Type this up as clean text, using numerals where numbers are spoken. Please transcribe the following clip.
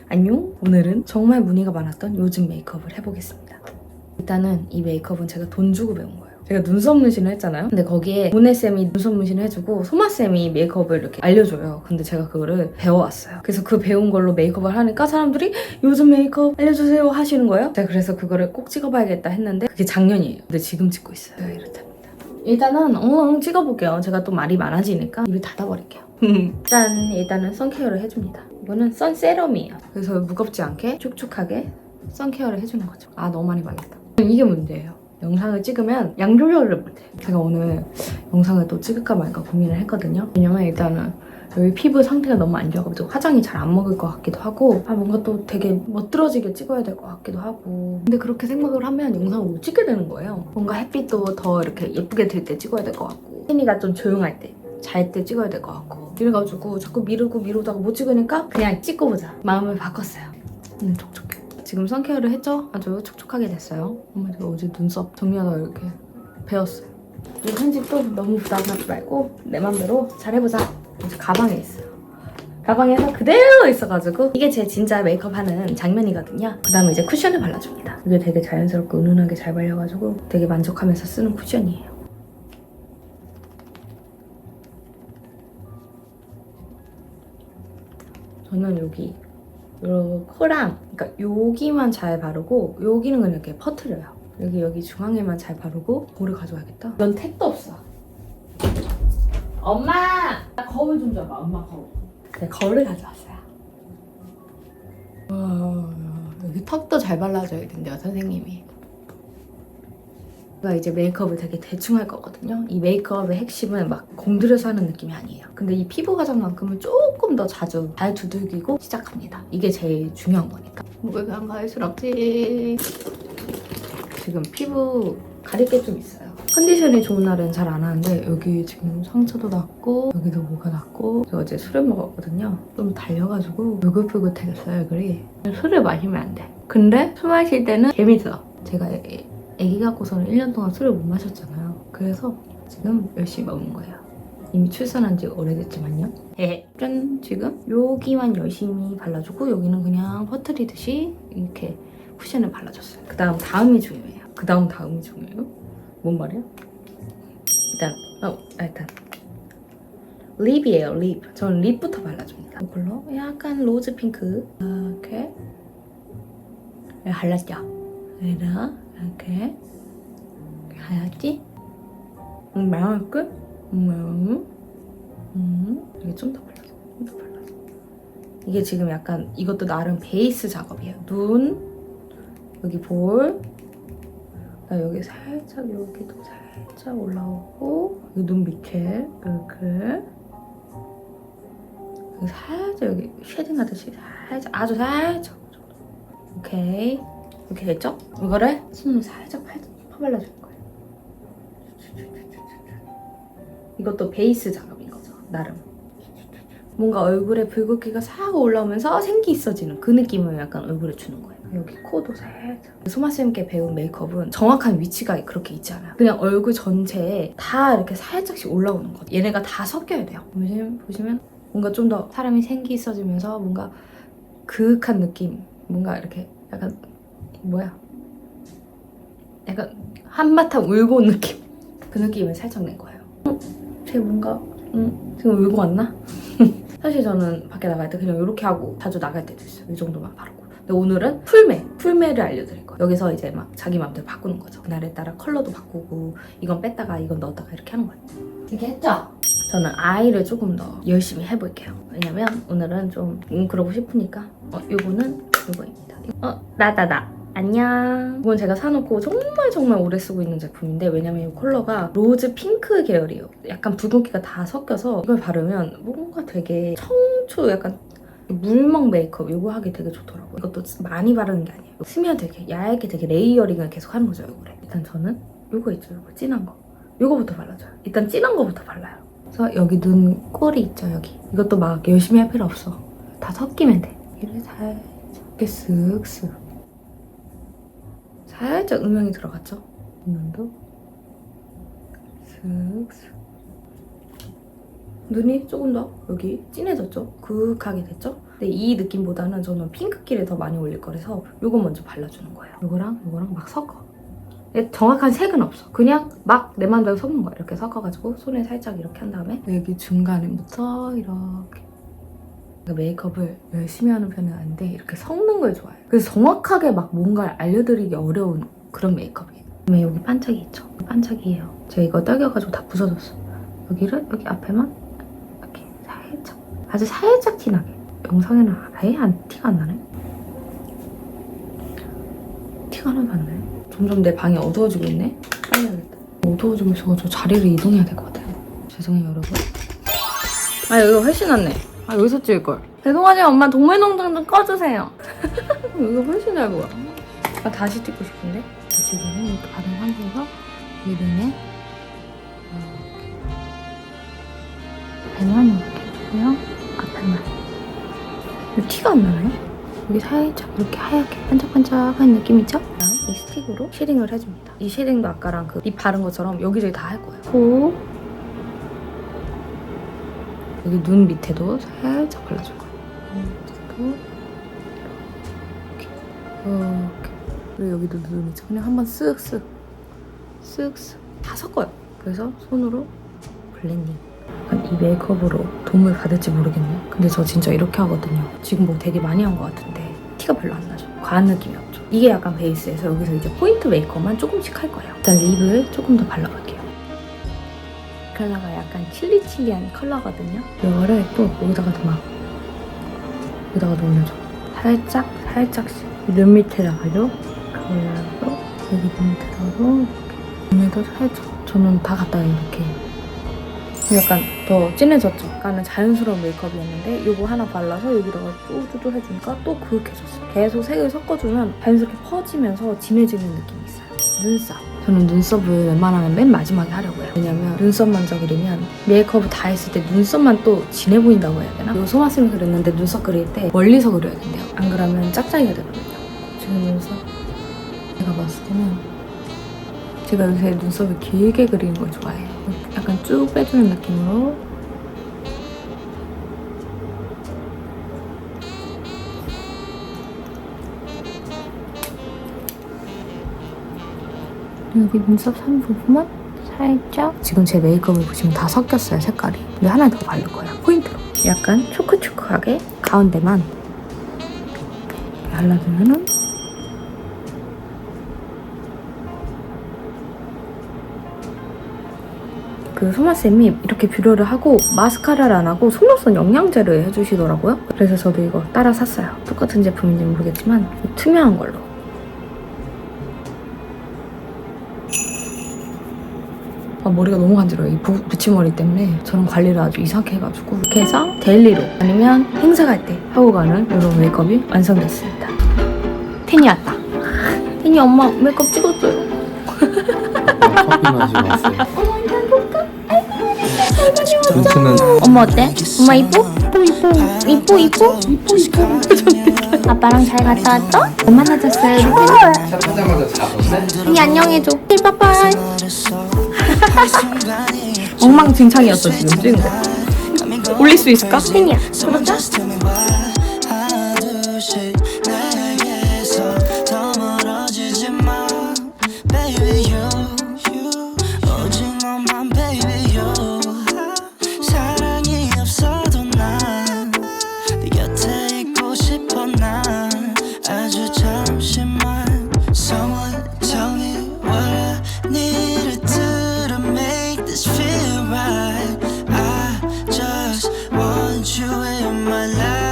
안녕! 오늘은 정말 문의가 많았던 요즘 메이크업을 해보겠습니다. 일단은 이 메이크업은 제가 돈 주고 배운 거예요. 제가 눈썹 문신을 했잖아요. 근데 거기에 모네쌤이 눈썹 문신을 해주고 소마쌤이 메이크업을 이렇게 알려줘요. 근데 제가 그거를 배워왔어요. 그래서 그 배운 걸로 메이크업을 하니까 사람들이 요즘 메이크업 알려주세요 하시는 거예요. 제가 그래서 그거를 꼭 찍어봐야겠다 했는데 그게 작년이에요. 근데 지금 찍고 있어요. 이렇답니다. 일단은 찍어볼게요. 제가 또 말이 많아지니까 입을 닫아버릴게요. 짠! 일단은 선케어를 해줍니다. 이거는 선세럼이에요. 그래서 무겁지 않게 촉촉하게 선케어를 해주는 거죠. 아, 너무 많이 발랐다. 이게 문제예요. 영상을 찍으면 양 조절을 못해요. 제가 오늘 영상을 또 찍을까 말까 고민을 했거든요. 왜냐면 일단은 여기 피부 상태가 너무 안 좋아가지고 화장이 잘 안 먹을 것 같기도 하고 뭔가 또 되게 멋들어지게 찍어야 될 것 같기도 하고 근데 그렇게 생각을 하면 영상을 못 찍게 되는 거예요. 뭔가 햇빛도 더 이렇게 예쁘게 들 때 찍어야 될 것 같고 혜니가 좀 조용할 때 잘 때 찍어야 될 것 같고 이래가지고 자꾸 미루다가 못 찍으니까 그냥 찍고 보자 마음을 바꿨어요. 촉촉해. 지금 선케어를 했죠? 아주 촉촉하게 됐어요. 제가 어제 눈썹 정리하다가 이렇게 베었어요. 이 편집도 너무 부담하지 말고 내 맘대로 잘 해보자. 이제 가방에 있어요. 가방에서 그대로 있어가지고 이게 제 진짜 메이크업 하는 장면이거든요. 그 다음에 이제 쿠션을 발라줍니다. 이게 되게 자연스럽고 은은하게 잘 발려가지고 되게 만족하면서 쓰는 쿠션이에요. 저는 여기 요 코랑 그러니까 여기만 잘 바르고 여기는 그냥 이렇게 퍼트려요. 여기 중앙에만 잘 바르고 볼을 가져와야겠다. 넌 택도 없어. 엄마! 나 거울 좀 줘봐. 엄마 거울. 네, 거울을 가져왔어요. 여기 턱도 잘 발라줘야 된대요, 선생님이. 제가 이제 메이크업을 되게 대충 할 거거든요. 이 메이크업의 핵심은 막 공들여서 하는 느낌이 아니에요. 근데 이 피부 화장만큼은 조금 더 자주 잘 두들기고 시작합니다. 이게 제일 중요한 거니까. 왜 그냥 가을스럽지? 지금 피부 가릴 게 좀 있어요. 컨디션이 좋은 날은 잘 안 하는데 여기 지금 상처도 났고 여기도 뭐가 났고 제가 어제 술을 먹었거든요. 좀 달려가지고 붉긋붉긋해졌어요, 얼굴이. 술을 마시면 안 돼. 근데 술 마실 때는 재밌어. 제가 애기 갖고서는 1년 동안 술을 못 마셨잖아요. 그래서 지금 열심히 먹는 거예요. 이미 출산한 지 오래됐지만요. 짠! 지금 여기만 열심히 발라주고 여기는 그냥 퍼트리듯이 이렇게 쿠션을 발라줬어요. 다음이 중요해요. 다음이 중요해요? 뭔 말이야? 일단 립이에요, 립. 저는 립부터 발라줍니다. 이걸로 약간 로즈 핑크 이렇게 발랐죠? 이렇게 하얗지? 마음 끝? 이게 좀 더 발라줘. 이게 지금 약간 이것도 나름 베이스 작업이에요. 눈, 여기 볼, 여기 살짝 여기도 살짝 올라오고 여기 눈 밑에 이렇게 여기 살짝 여기 쉐딩 하듯이 살짝 아주 살짝 오케이 이렇게 됐죠? 이거를 손으로 살짝 퍼발라줄 거예요. 이것도 베이스 작업인 거죠, 나름. 뭔가 얼굴에 붉은기가 싹 올라오면서 생기 있어지는 그 느낌을 약간 얼굴에 주는 거예요. 여기 코도 살짝. 소마쌤께 배운 메이크업은 정확한 위치가 그렇게 있지 않아요. 그냥 얼굴 전체에 다 이렇게 살짝씩 올라오는 거. 얘네가 다 섞여야 돼요. 보시면 뭔가 좀 더 사람이 생기 있어지면서 뭔가 그윽한 느낌. 뭔가 이렇게 약간 약간 한바탕 울고 온 느낌. 그 느낌을 살짝 낸 거예요. 쟤 뭔가 지금 울고 왔나? 사실 저는 밖에 나갈 때 그냥 이렇게 하고 자주 나갈 때도 있어요. 이 정도만 바르고. 근데 오늘은 풀메를 알려드릴 거예요. 여기서 이제 막 자기 마음대로 바꾸는 거죠. 그날에 따라 컬러도 바꾸고 이건 뺐다가 이건 넣었다가 이렇게 하는 거예요. 이렇게 했죠? 저는 아이를 조금 더 열심히 해볼게요. 왜냐면 오늘은 좀 그러고 싶으니까 요거는 요거입니다. 나다다. 안녕. 이건 제가 사놓고 정말 오래 쓰고 있는 제품인데 왜냐면 이 컬러가 로즈 핑크 계열이에요. 약간 붉은기가 다 섞여서 이걸 바르면 뭔가 되게 청초 약간 물먹 메이크업 이거 하기 되게 좋더라고요. 이것도 많이 바르는 게 아니에요. 스며들게 얇게 되게 레이어링을 계속 하는 거죠, 얼굴에. 일단 저는 이거 있죠, 이거 진한 거. 이거부터 발라줘요. 일단 진한 거부터 발라요. 그래서 여기 눈 꼬리 있죠, 여기. 이것도 막 열심히 할 필요 없어. 다 섞이면 돼. 이렇게 살짝 이렇게 쓱쓱. 살짝 음영이 들어갔죠? 눈도 슥슥. 눈이 조금 더 여기 진해졌죠? 그윽하게 됐죠? 근데 이 느낌보다는 저는 핑크기를 더 많이 올릴 거라서 이거 먼저 발라주는 거예요. 이거랑 막 섞어. 정확한 색은 없어. 그냥 막 내 맘대로 섞는 거야. 이렇게 섞어가지고 손에 살짝 이렇게 한 다음에 여기 중간에부터 이렇게. 메이크업을 열심히 하는 편은 아닌데 이렇게 섞는 걸 좋아해요. 그래서 정확하게 막 뭔가를 알려드리기 어려운 그런 메이크업이에요. 그다음에 여기 반짝이 있죠? 반짝이에요. 제가 이거 떨겨가지고 다 부서졌어. 여기를 여기 앞에만 이렇게 살짝, 아주 살짝 티나게. 영상에는 아예 티가 안 나네. 티가 하나도 안 나요. 점점 내 방이 어두워지고 있네. 빨리 해야겠다. 어두워지고 있어가지고 자리를 이동해야 될 것 같아요. 죄송해요 여러분. 아 여기가 훨씬 낫네. 아 여기서 찍을걸. 죄송하지만 엄마 동물농장 좀 꺼주세요. 여기가 훨씬 잘 보여. 아 다시 찍고 싶은데. 지금은 이렇게 바른 상태에서 이 눈에 배만 이렇게 해주고요. 앞에만. 티가 안 나나요? 여기 살짝 이렇게 하얗게 반짝반짝한 느낌 있죠? 이 스틱으로 쉐딩을 해줍니다. 이 쉐딩도 아까랑 그 립 바른 것처럼 여기저기 다 할 거예요. 코, 여기 눈 밑에도 살짝 발라줄 거예요. 이렇게. 그리고 여기도 눈 있죠? 그냥 한번 쓱쓱 다 섞어요. 그래서 손으로 블렌딩. 약간 이 메이크업으로 도움을 받을지 모르겠네요. 근데 저 진짜 이렇게 하거든요. 지금 뭐 되게 많이 한 것 같은데 티가 별로 안 나죠. 과한 느낌이 없죠. 이게 약간 베이스에서 여기서 이제 포인트 메이크업만 조금씩 할 거예요. 일단 립을 조금 더 발라볼게요. 컬러가 약간 칠리칠리한 컬러거든요. 이거를 또 여기다가 올려줘. 살짝씩 눈 밑에다가요. 그리고 여기 눈 밑에다가도 눈에도 살짝. 저는 다 갖다 이렇게. 약간 더 진해졌죠? 약간은 자연스러운 메이크업이었는데 이거 하나 발라서 여기다가 뚜뚜뚜 해주니까 또 그윽해졌어요. 계속 색을 섞어주면 자연스럽게 퍼지면서 진해지는 느낌이 있어요. 눈썹. 저는 눈썹을 웬만하면 맨 마지막에 하려고요. 왜냐면 눈썹 먼저 그리면 메이크업을 다 했을 때 눈썹만 또 진해 보인다고 해야 되나? 이거 소마쌤이 그렸는데 눈썹 그릴 때 멀리서 그려야 된대요. 안 그러면 짝짝이가 되거든요. 지금 눈썹 제가 봤을 때는 제가 요새 눈썹을 길게 그리는 걸 좋아해요. 약간 쭉 빼주는 느낌으로. 여기 눈썹 산 부분만 살짝. 지금 제 메이크업을 보시면 다 섞였어요, 색깔이. 근데 하나 더 바를 거예요, 포인트로. 약간 초크초크하게 가운데만 발라주면은 그 소마쌤이 이렇게 뷰러를 하고 마스카라를 안 하고 속눈썹 영양제를 해주시더라고요. 그래서 저도 이거 따라 샀어요. 똑같은 제품인지 모르겠지만 투명한 걸로. 머리가 너무 간지러워요. 이 붙임머리 때문에 저는 관리를 아주 이상하게 해가지고 이렇게 해서 데일리로 아니면 행사 갈 때 하고 가는 이런 메이크업이 완성됐습니다. 텐이 왔다. 텐이 엄마 메이크업 찍었어요. 커피 마시고 왔어요. 엄마 어때? 엄마 이뻐? 이뻐? 아빠랑 잘 갔다 왔어? 엄마 낮았어요. 시작하자마자 자던데? 이 안녕해줘. 빠빠이. 엉망진창이었어 지금 찍은 거. 올릴 수 있을까? 팬이야. 그럴까? you in my life.